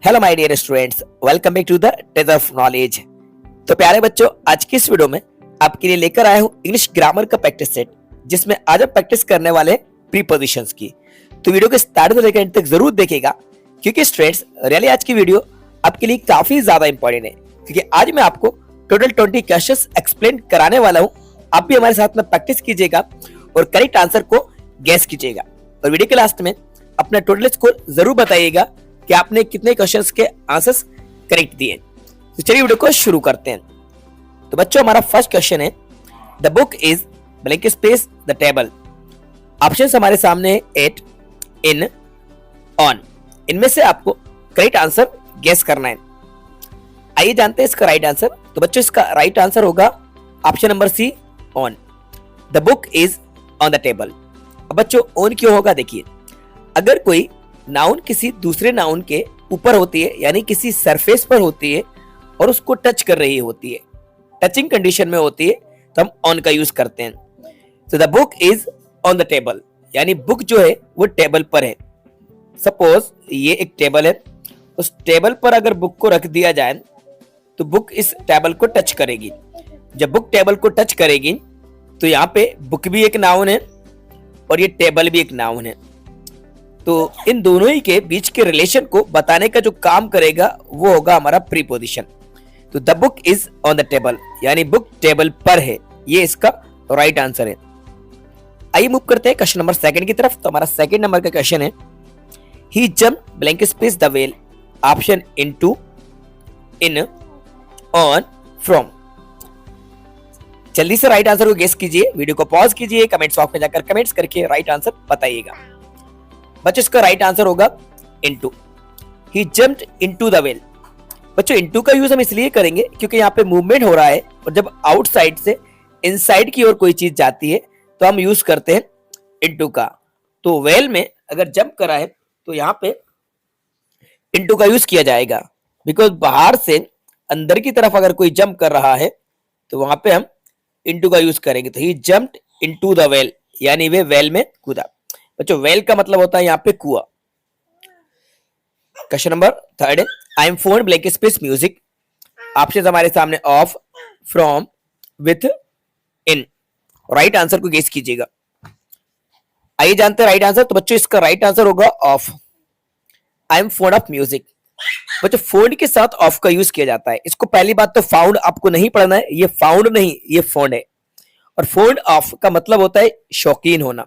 Hello my dear students, welcome back to the test of knowledge. तो प्यारे बच्चों, आज की इस वीडियो में आपके लिए लेकर आया हूँ इंग्लिश ग्रामर का प्रैक्टिस सेट, जिसमें आज हम प्रैक्टिस करने वाले हैं प्रीपोजिशंस की। तो वीडियो के स्टार्ट से लेकर एंड तक जरूर देखेगा, क्योंकि स्टूडेंट्स रियली आज की वीडियो आपके लिए काफी ज्यादा इंपॉर्टेंट है, क्योंकि आज मैं आपको टोटल 20 क्वेश्चंस एक्सप्लेन कराने वाला हूँ। आप भी हमारे साथ में प्रैक्टिस कीजिएगा और करेक्ट आंसर को गैस कीजिएगा, और वीडियो के लास्ट में अपना टोटल स्कोर जरूर बताइएगा कि आपने कितने क्वेश्चंस के आंसर्स करेक्ट दिए। तो चलिए वीडियो को शुरू करते हैं। तो बच्चों, हमारा फर्स्ट क्वेश्चन है, the book is blank space the table. Options हमारे सामने है, एट, इन, ऑन। इनमें से आपको करेक्ट आंसर गेस करना है। आइए जानते हैं इसका राइट आंसर। तो बच्चों, इसका राइट आंसर होगा option number C, on. The book is on the table. अब बच्चों, ऑन क्यों होगा? देखिए, अगर कोई नाउन किसी दूसरे नाउन के ऊपर होती है, यानी किसी सरफेस पर होती है और उसको टच कर रही होती है, टचिंग कंडीशन में होती है, तो हम ऑन का यूज करते हैं। तो the book is on the table, यानी बुक जो है वो टेबल पर है। सपोज ये एक टेबल है, उस टेबल पर अगर बुक को रख दिया जाए तो बुक इस टेबल को टच करेगी। जब बुक टेबल को टच करेगी तो यहाँ पे बुक भी एक नाउन है और ये टेबल भी एक नाउन है। तो इन दोनों ही के बीच के रिलेशन को बताने का जो काम करेगा वो होगा हमारा प्रीपोजिशन। तो the book is on the table, यानी बुक टेबल पर है, ये इसका राइट आंसर है। आइए मूव करते हैं क्वेश्चन नंबर सेकंड की तरफ। तो हमारा सेकंड नंबर का क्वेश्चन है, he jump blank space the well. Option into, in, on, from. जल्दी से राइट आंसर को गेस कीजिए, वीडियो को पॉज कीजिए, कमेंट्स बॉक्स में जाकर कमेंट्स करके राइट आंसर बताइएगा। बच्चों, इसका राइट आंसर होगा into. He jumped into the well. बच्चों, इनटू का यूज हम इसलिए करेंगे क्योंकि यहाँ पे मूवमेंट हो रहा है, और जब आउटसाइड से इनसाइड की ओर कोई चीज जाती है तो हम यूज करते हैं इनटू का। तो वेल में अगर जंप करा है तो यहाँ पे इनटू का यूज किया जाएगा, बिकॉज बाहर से अंदर की तरफ अगर कोई जंप कर रहा है तो वहां पे हम इनटू का यूज करेंगे। तो ही जंप्ड इनटू द वेल, यानी वे वेल में कूदा। बच्चों, वेल का मतलब होता है यहाँ पे कुआं। क्वेश्चन नंबर थर्ड है, I am phone blank space music. Option हमारे सामने, of, from, with, in. Right answer को गेस कीजिएगा। आइए जानते हैं राइट आंसर। तो बच्चों, इसका राइट आंसर होगा of. I am phone of music. बच्चों, फोन के साथ ऑफ का यूज किया जाता है। इसको पहली बात तो फाउंड आपको नहीं पढ़ना है, ये फाउंड नहीं, ये फोन है। और फोन ऑफ का मतलब होता है शौकीन होना,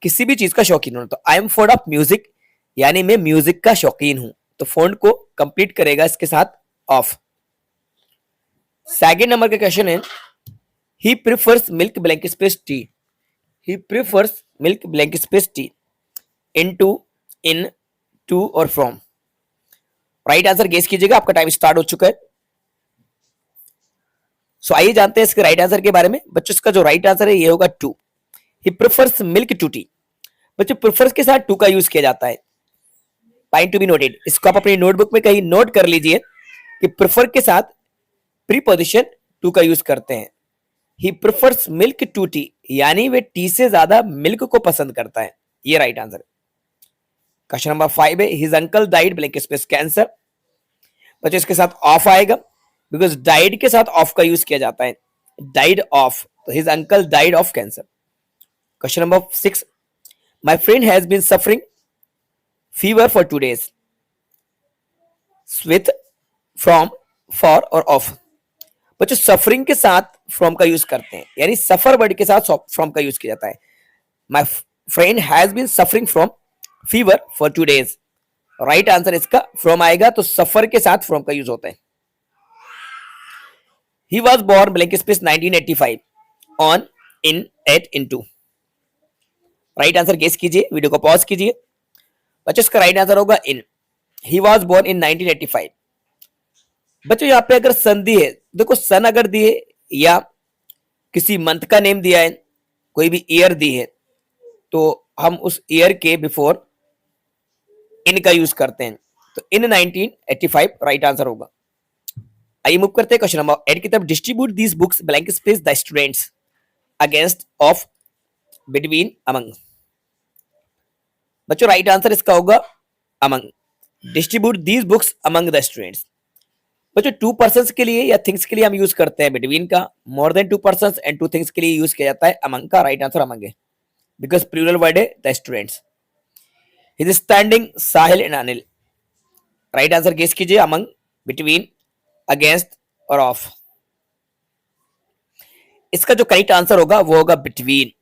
किसी भी चीज का शौकीन होना। तो I am fond of music, यानी मैं म्यूजिक का शौकीन हूं। तो फोन्ड को कंप्लीट करेगा इसके साथ ऑफ। सेकंड नंबर का क्वेश्चन है, he prefers milk blank space tea. He prefers milk blank space tea. Into, in, to और फ्रॉम। राइट आंसर गेस कीजिएगा, आपका टाइम स्टार्ट हो चुका है। सो आइए जानते हैं इसके राइट आंसर के बारे में। बच्चों, इसका जो राइट आंसर है ये होगा to. He prefers milk to tea. बच्चों, प्रिफर्स के साथ टू का यूज किया जाता है। पॉइंट टू बी नोटेड, इसको आप अपनी नोटबुक में कहीं नोट कर लीजिए कि प्रिफर के साथ प्रीपोजिशन टू का यूज करते हैं। ही प्रिफर्स मिल्क टू टी, यानी वे टी से ज्यादा मिल्क को पसंद करता है, ये राइट आंसर है। क्वेश्चन नंबर 5 है, his uncle died blank space cancer. बच्चों, इसके साथ ऑफ आएगा, बिकॉज डाइड के साथ ऑफ का यूज किया जाता है। डाइड ऑफ, तो his uncle died of cancer. Question number 6, my friend has been suffering fever for 2 days. With, from, for और of। बच्चों, सफरिंग के साथ फ्रॉम का यूज करते हैं, यानी सफर वर्ड के साथ फ्रॉम का यूज किया जाता है। My friend has been suffering from fever for 2 days। Right answer इसका फ्रॉम आएगा, तो सफर के साथ फ्रॉम का यूज होता है। He was born blank space 1985 on, in, at, into। Right answer guess कीजिए, वीडियो को पॉज कीजिए। बच्चों, इसका राइट आंसर होगा इन। He was born in 1985। बच्चों, यहाँ पे अगर सन दी है, देखो सन अगर दी है या किसी मंथ का नेम दिया है, कोई भी ईयर दी है, तो हम उस ईयर के बिफोर इन का यूज करते हैं। तो इन 1985 राइट आंसर होगा। आइए मूव करते हैं क्वेश्चन नंबर 8 की तरफ। Distribute these books blank space the students against, of, between, among. बच्चों, राइट आंसर इसका होगा among. Distribute these books among the students. बच्चों टू पर्सन के लिए या थिंग्स के लिए हम यूज करते हैं बिटवीन का, more than two person and two things के लिए यूज किया जाता है अमंग का। राइट आंसर अमंग है, बिकॉज प्लूरल वर्ड है the students. Is standing Sahil and Anil. Right answer guess कीजिए, अमंग, बिटवीन, अगेंस्ट और ऑफ। इसका जो करेक्ट आंसर होगा वो होगा बिटवीन।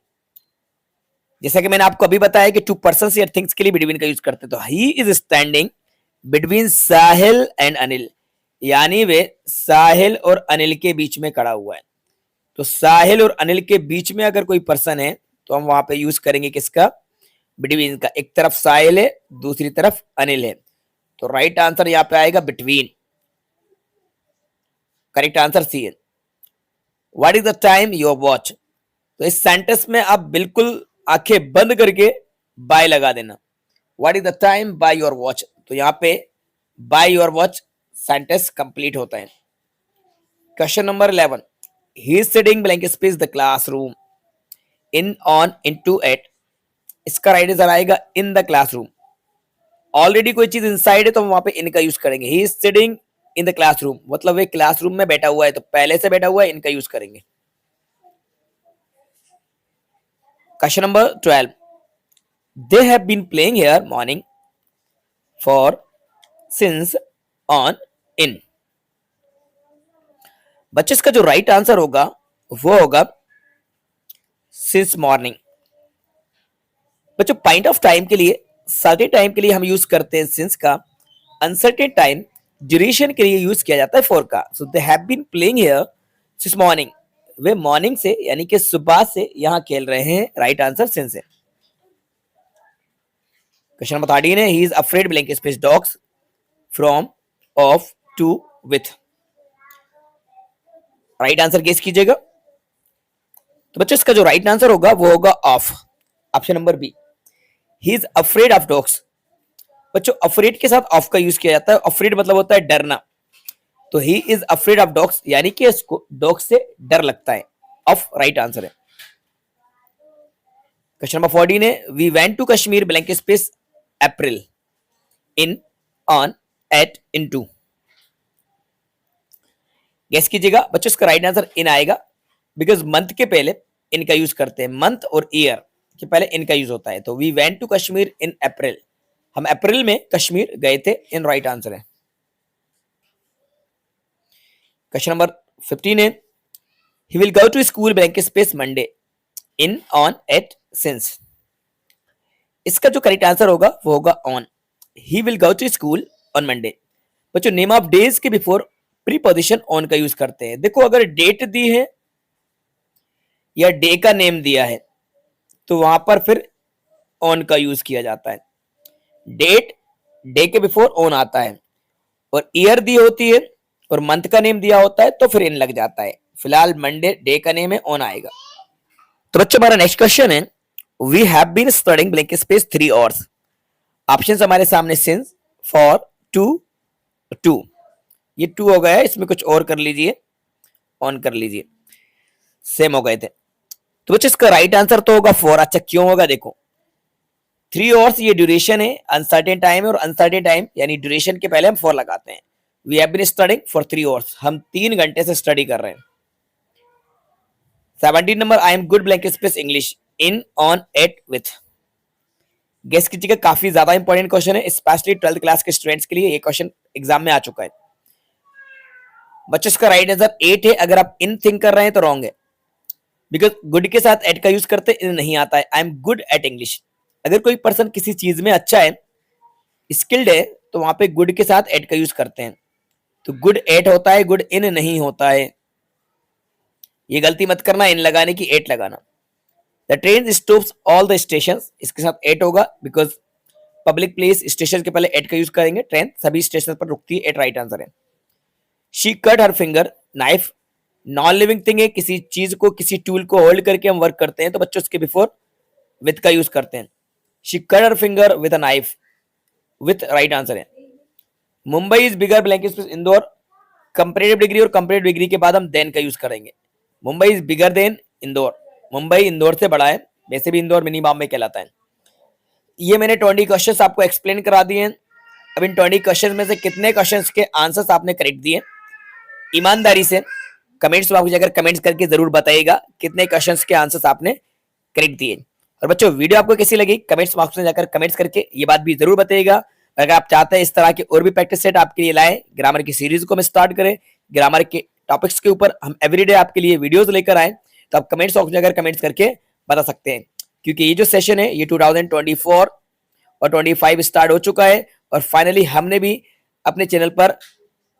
जैसा कि मैंने आपको अभी बताया कि टू पर्सन या थिंग्स के लिए बिटवीन का यूज करते हैं, तो he is standing between Sahil and Anil, यानी वे साहिल और अनिल के बीच में खड़ा हुआ है। तो साहिल और अनिल के बीच में अगर कोई पर्सन है तो हम वहां पे यूज करेंगे किसका, बिटवीन का। एक तरफ साहिल है, दूसरी तरफ अनिल है, तो राइट आंसर यहां पे आएगा बिटवीन। करेक्ट आंसर सी है। What is the time your watch. तो इस सेंटेंस में आप बिल्कुल आंखें बंद करके बाय लगा देना। What is the time by your watch, तो यहाँ पे by your watch sentence complete होता है। Question number 11, he is sitting blank space the classroom in on into at. इसका राइट आंसर आएगा इन द क्लासरूम। ऑलरेडी कोई चीज inside है तो हम वहां पे इन का यूज करेंगे। ही is sitting in the classroom मतलब वे क्लासरूम में बैठा हुआ है, तो पहले से बैठा हुआ है, इनका यूज करेंगे। Question number 12, they have been playing here morning for since on in. बच्चे इसका जो राइट आंसर होगा वो होगा सिंस मॉर्निंग। बच्चों पॉइंट ऑफ टाइम के लिए, सर्टेन टाइम के लिए हम यूज करते हैं सिंस का। अनसर्टेन टाइम, ड्यूरेशन के लिए यूज किया जाता है फॉर का। So they have been playing here since morning, वे मॉर्निंग से यानी कि सुबह से यहां खेल रहे हैं। राइट आंसर सिंस है। क्वेश्चन नंबर 13 है, he is afraid blank space dogs from of to with. Right answer guess कीजिएगा। तो बच्चों इसका जो राइट आंसर होगा वो होगा of, option number B. He is afraid of dogs. बच्चों अफ्रेड के साथ ऑफ का यूज किया जाता है। अफ्रेड मतलब होता है डरना, तो he is afraid of dogs यानी कि इसको डॉग से डर लगता है। ऑफ राइट आंसर है। क्वेश्चन नंबर 14 है, we went to Kashmir blank space April in on at into. Guess कीजिएगा। बच्चों इसका राइट आंसर इन आएगा, बिकॉज मंथ के पहले इनका यूज करते हैं। मंथ और ईयर के पहले इनका यूज होता है। तो we went to Kashmir in April, हम अप्रैल में कश्मीर गए थे। इन राइट आंसर है। क्वेश्चन नंबर 15 है, he will go to school blank space Monday in on at since. इसका जो करेक्ट आंसर होगा वो होगा on. He will go to school on Monday. बच्चों नेम ऑफ डेज के बिफोर प्रीपोजिशन ऑन का यूज करते हैं। देखो अगर डेट दी है या डे का नेम दिया है तो वहां पर फिर ऑन का यूज किया जाता है। डेट, डे के बिफोर ऑन आता है, और ईयर दी होती है और मंथ का नेम दिया होता है तो फिर इन लग जाता है। फिलहाल मंडे डे का नेम है, ऑन आएगा। तो बच्चों हमारा नेक्स्ट क्वेश्चन है, we have been studying blank space 3 hours. Options हमारे सामने सिंस, फॉर, टू, टू। ये टू हो गया है, इसमें कुछ और कर लीजिए, ऑन कर लीजिए, सेम हो गए थे। तो बच्चों इसका राइट आंसर तो होगा फॉर। अच्छा क्यों होगा देखो, 3 आवर्स ये ड्यूरेशन है, अनसर्टेन टाइम है, और अनसर्टेन टाइम यानी ड्यूरेशन के पहले हम फॉर लगाते हैं। We have been studying for 3 hours, हम 3 घंटे से स्टडी कर रहे हैं। 17 नंबर, I am good blank space English in on at with. Guess कीजिएगा, काफी ज्यादा इंपॉर्टेंट क्वेश्चन है, स्पेशली 12th क्लास के स्टूडेंट्स के लिए ये क्वेश्चन एग्जाम में आ चुका है। बच्चों इसका राइट आंसर 8 है। अगर आप इन थिंक कर रहे हैं तो रॉन्ग है, बिकॉज गुड के साथ एट का यूज करते इन नहीं आता है। आई एम गुड एट इंग्लिश। अगर कोई पर्सन किसी चीज में अच्छा है, स्किल्ड है, तो वहां पे गुड के साथ एट का यूज करते हैं। तो गुड एट होता है, गुड इन नहीं होता है। ये गलती मत करना इन लगाने की, एट लगाना। The train stops all the station, इसके साथ एट होगा, बिकॉज पब्लिक प्लेस स्टेशन के पहले एट का यूज करेंगे। ट्रेन सभी स्टेशन पर रुकती है, एट राइट आंसर है। She cut her finger knife, non living thing है, किसी चीज को, किसी टूल को होल्ड करके हम वर्क करते हैं, तो बच्चों उसके बिफोर विथ का यूज करते हैं। She cut her finger with a knife, with right answer है। Mumbai is bigger blank space Indore, comparative degree और कंपेरेटिव डिग्री के बाद हम देन का यूज करेंगे। Mumbai is bigger than Indore, Mumbai Indore से बड़ा है, वैसे भी इंदौर मिनी बॉम्बे कहलाता है। ये मैंने 20 क्वेश्चंस आपको एक्सप्लेन करा दिए हैं। अब इन 20 क्वेश्चन में से कितने क्वेश्चंस के आंसर्स आपने करेक्ट दिए, ईमानदारी से कमेंट्स बॉक्स में जाकर कमेंट्स करके जरूर बताइएगा कितने क्वेश्चंस के आंसर्स आपने करेक्ट दिए। और बच्चों वीडियो आपको कैसी लगी कमेंट्स बॉक्स में जाकर कमेंट्स करके ये बात भी जरूर बताइएगा। अगर आप चाहते हैं इस तरह के और भी प्रैक्टिस सेट आपके लिए लाए, ग्रामर की सीरीज को हम स्टार्ट करें, ग्रामर के टॉपिक्स के ऊपर हम एवरीडे आपके लिए वीडियोस लेकर आए, तो आप कमेंट्स बॉक्स में जाकर कमेंट्स करके बता सकते हैं। क्योंकि ये जो सेशन है ये 2024 और 25 स्टार्ट हो चुका है और फाइनली हमने भी अपने चैनल पर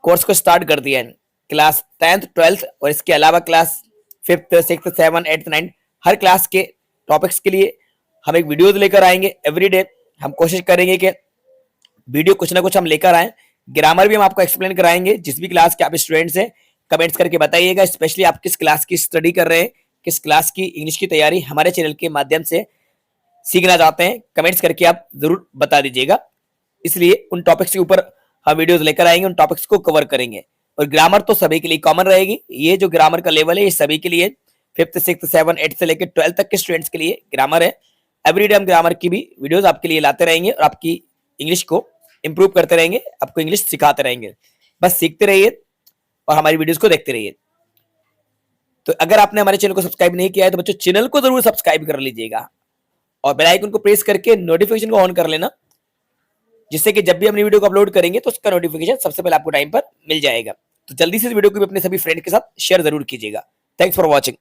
कोर्स को स्टार्ट कर दिया है। क्लास 10th 12th और इसके अलावा class 5th 6th 7th 8th 9th हर क्लास के टॉपिक्स के लिए हम एक वीडियोज लेकर आएंगे एवरीडे। हम कोशिश करेंगे कि वीडियो कुछ ना कुछ हम लेकर आए। ग्रामर भी हम आपको एक्सप्लेन कराएंगे। जिस भी क्लास के आप स्टूडेंट्स हैं कमेंट्स करके बताइएगा, स्पेशली आप किस क्लास की स्टडी कर रहे हैं, किस क्लास की इंग्लिश की तैयारी हमारे चैनल के माध्यम से सीखना चाहते हैं, कमेंट्स करके आप जरूर बता दीजिएगा। इसलिए उन टॉपिक्स के ऊपर हम वीडियोस लेकर आएंगे, उन टॉपिक्स को कवर करेंगे। और ग्रामर तो सभी के लिए कॉमन रहेगी। ये जो ग्रामर का लेवल है ये सभी के लिए 5th 6th 7th 8th से लेकर 12th तक के स्टूडेंट्स के लिए ग्रामर है। एवरीडे हम ग्रामर की भी वीडियोस आपके लिए लाते रहेंगे और आपकी इंग्लिश को इंप्रूव करते रहेंगे, आपको इंग्लिश सिखाते रहेंगे। बस सीखते रहिए और हमारी वीडियोस को देखते रहिए। तो अगर आपने हमारे चैनल को सब्सक्राइब नहीं किया है तो बच्चों चैनल को जरूर सब्सक्राइब कर लीजिएगा और बेल आइकन को प्रेस करके नोटिफिकेशन को ऑन कर लेना, जिससे कि जब भी हम वीडियो को अपलोड करेंगे तो उसका नोटिफिकेशन सबसे पहले आपको टाइम पर मिल जाएगा। तो जल्दी से इस वीडियो को भी अपने सभी फ्रेंड के साथ शेयर जरूर कीजिएगा। Thanks for watching.